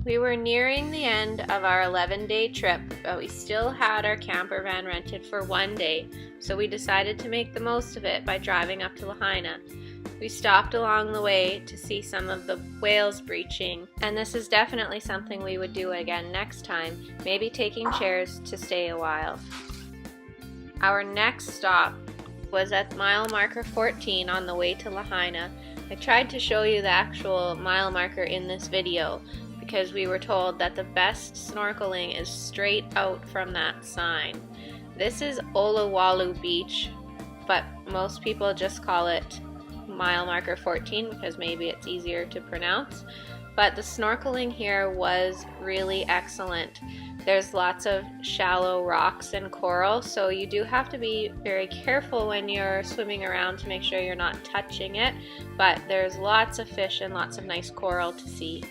We were nearing the end of our 11-day trip, but we still had our camper van rented for one day, so we decided to make the most of it by driving up to Lahaina. We stopped along the way to see some of the whales breaching, and this is definitely something we would do again next time, maybe taking chairs to stay a while. Our next stop was at mile marker 14 on the way to Lahaina. I tried to show you the actual mile marker in this video because we were told that the best snorkeling is straight out from that sign. This is Uluwalu Beach, but most people just call it mile marker 14 because maybe it's easier to pronounce. But the snorkeling here was really excellent. There's lots of shallow rocks and coral, so you do have to be very careful when you're swimming around to make sure you're not touching it, but there's lots of fish and lots of nice coral to see.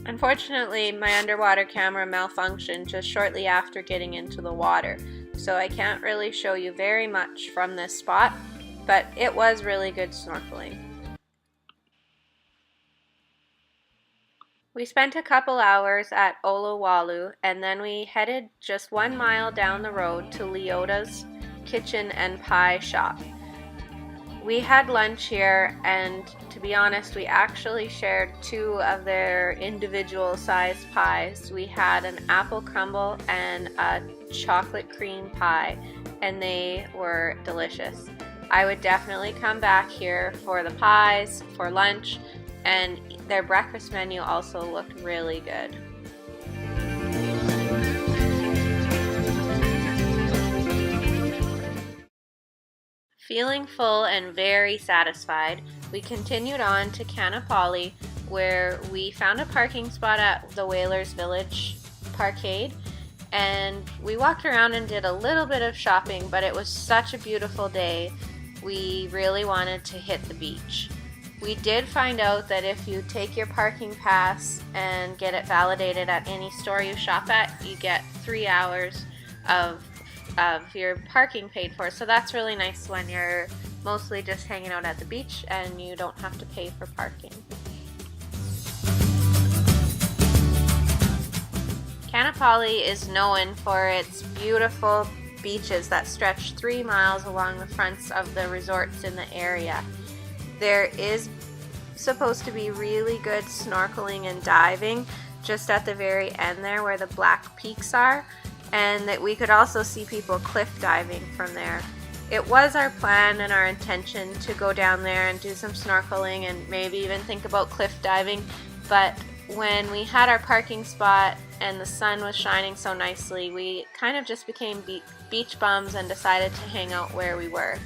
Unfortunately, my underwater camera malfunctioned just shortly after getting into the water, so I can't really show you very much from this spot, but it was really good snorkeling. We spent a couple hours at Uluwalu, and then we headed just 1 mile down the road to Liotta's Kitchen and Pie Shop. We had lunch here, and to be honest, we actually shared 2 of their individual sized pies. We had an apple crumble and a chocolate cream pie, and they were delicious. I would definitely come back here for the pies, for lunch, and their breakfast menu also looked really good. Feeling full and very satisfied, we continued on to Kanna Folly, where we found a parking spot at the Whalers Village Parkade, and we walked around and did a little bit of shopping, but it was such a beautiful day, we really wanted to hit the beach. We did find out that if you take your parking pass and get it validated at any store you shop at, you get 3 hours of your parking paid for. So that's really nice when you're mostly just hanging out at the beach and you don't have to pay for parking. Kanna Folly is known for its beautiful beaches that stretch 3 miles along the fronts of the resorts in the area. There is supposed to be really good snorkeling and diving just at the very end there where the black peaks are, and that we could also see people cliff diving from there. It was our plan and our intention to go down there and do some snorkeling and maybe even think about cliff diving, but when we had our parking spot and the sun was shining so nicely, we kind of just became beach bums and decided to hang out where we were.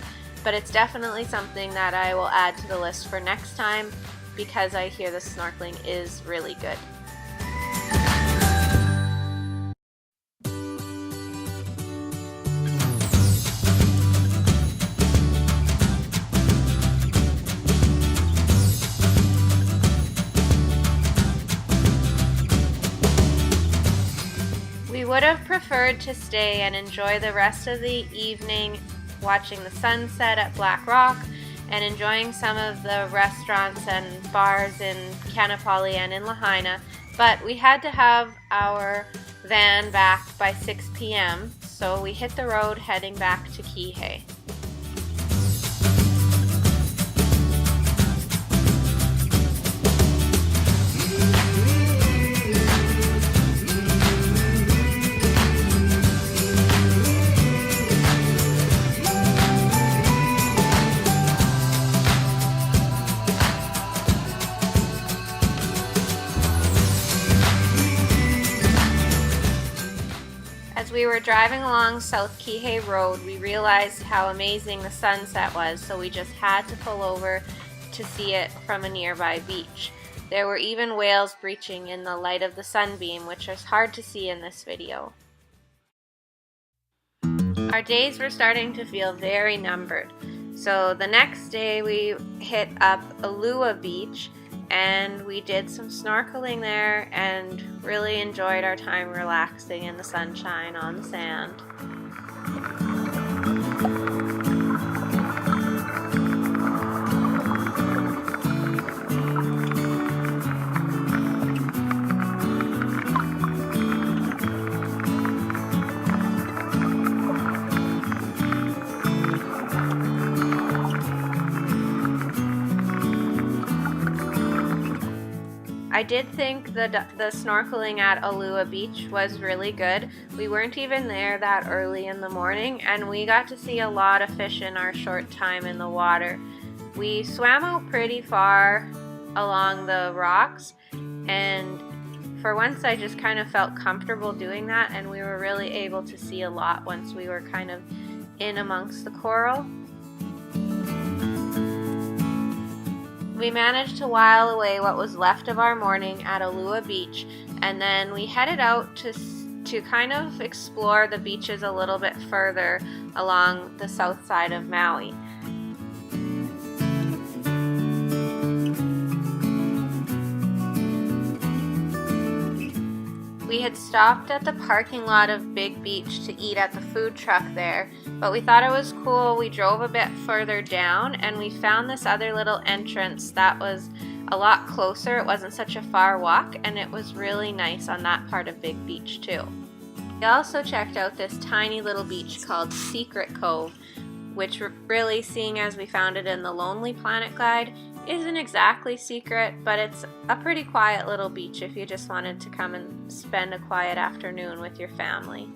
But it's definitely something that I will add to the list for next time because I hear the snorkeling is really good. We would have preferred to stay and enjoy the rest of the evening watching the sunset at Black Rock and enjoying some of the restaurants and bars in Kanna Folly and in Lahaina, but we had to have our van back by 6 p.m., so we hit the road heading back to Kihei. As we were driving along South Kihei Road, we realized how amazing the sunset was, so we just had to pull over to see it from a nearby beach. There were even whales breaching in the light of the sunbeam, which is hard to see in this video. Our days were starting to feel very numbered, so the next day we hit up Ulua Beach and we did some snorkeling there and really enjoyed our time relaxing in the sunshine on the sand. I did think the snorkeling at Ulua Beach was really good. We weren't even there that early in the morning, and we got to see a lot of fish in our short time in the water. We swam out pretty far along the rocks, and for once I just kind of felt comfortable doing that, and we were really able to see a lot once we were kind of in amongst the coral. We managed to while away what was left of our morning at Ulua Beach, and then we headed out to kind of explore the beaches a little bit further along the south side of Maui. We had stopped at the parking lot of Big Beach to eat at the food truck there, but we thought it was cool. We drove a bit further down and we found this other little entrance that was a lot closer. It wasn't such a far walk, and it was really nice on that part of Big Beach too. We also checked out this tiny little beach called Secret Cove, which really, seeing as we found it in the Lonely Planet guide, isn't exactly secret, but it's a pretty quiet little beach if you just wanted to come and spend a quiet afternoon with your family.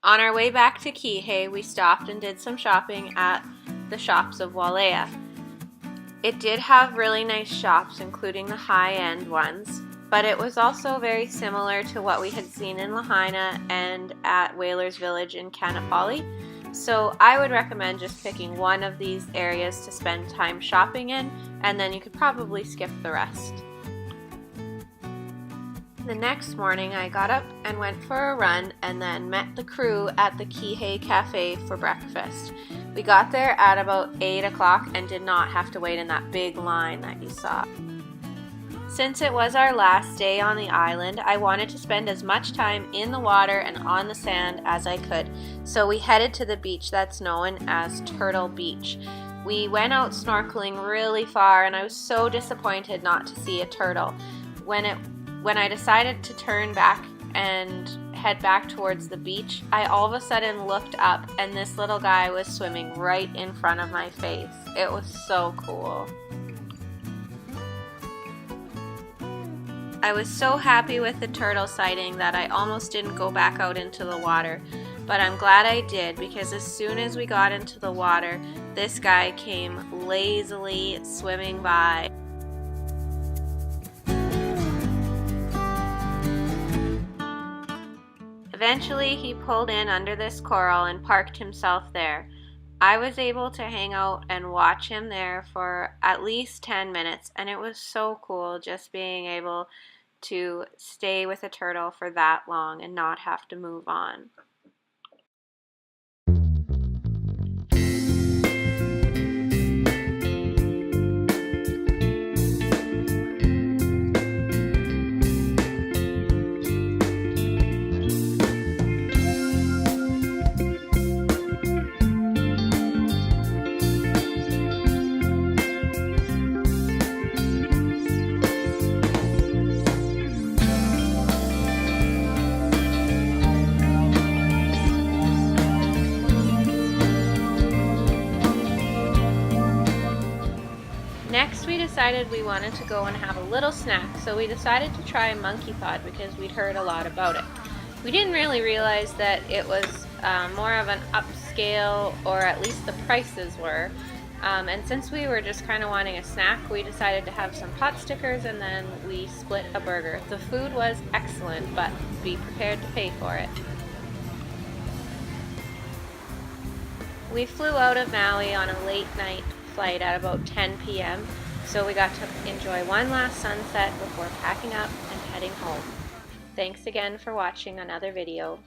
On our way back to Kihei, we stopped and did some shopping at the shops of Wailea. It did have really nice shops, including the high-end ones, but it was also very similar to what we had seen in Lahaina and at Whalers Village in Kanna Folly. So I would recommend just picking one of these areas to spend time shopping in, and then you could probably skip the rest. The next morning I got up and went for a run and then met the crew at the Kihei Cafe for breakfast. We got there at about 8 o'clock and did not have to wait in that big line that you saw. Since it was our last day on the island, I wanted to spend as much time in the water and on the sand as I could, so we headed to the beach that's known as Turtle Beach. We went out snorkeling really far and I was so disappointed not to see a turtle. When I decided to turn back and head back towards the beach, I all of a sudden looked up and this little guy was swimming right in front of my face. It was so cool. I was so happy with the turtle sighting that I almost didn't go back out into the water, but I'm glad I did, because as soon as we got into the water, this guy came lazily swimming by. Eventually, he pulled in under this coral and parked himself there. I was able to hang out and watch him there for at least 10 minutes, and it was so cool just being able to stay with a turtle for that long and not have to move on. Next, we decided we wanted to go and have a little snack, so we decided to try monkey pod because we'd heard a lot about it. We didn't really realize that it was more of an upscale, or at least the prices were. And since we were just kind of wanting a snack, we decided to have some pot stickers and then we split a burger. The food was excellent, but be prepared to pay for it. We flew out of Maui on a late night flight at about 10 p.m. so we got to enjoy one last sunset before packing up and heading home. Thanks again for watching another video.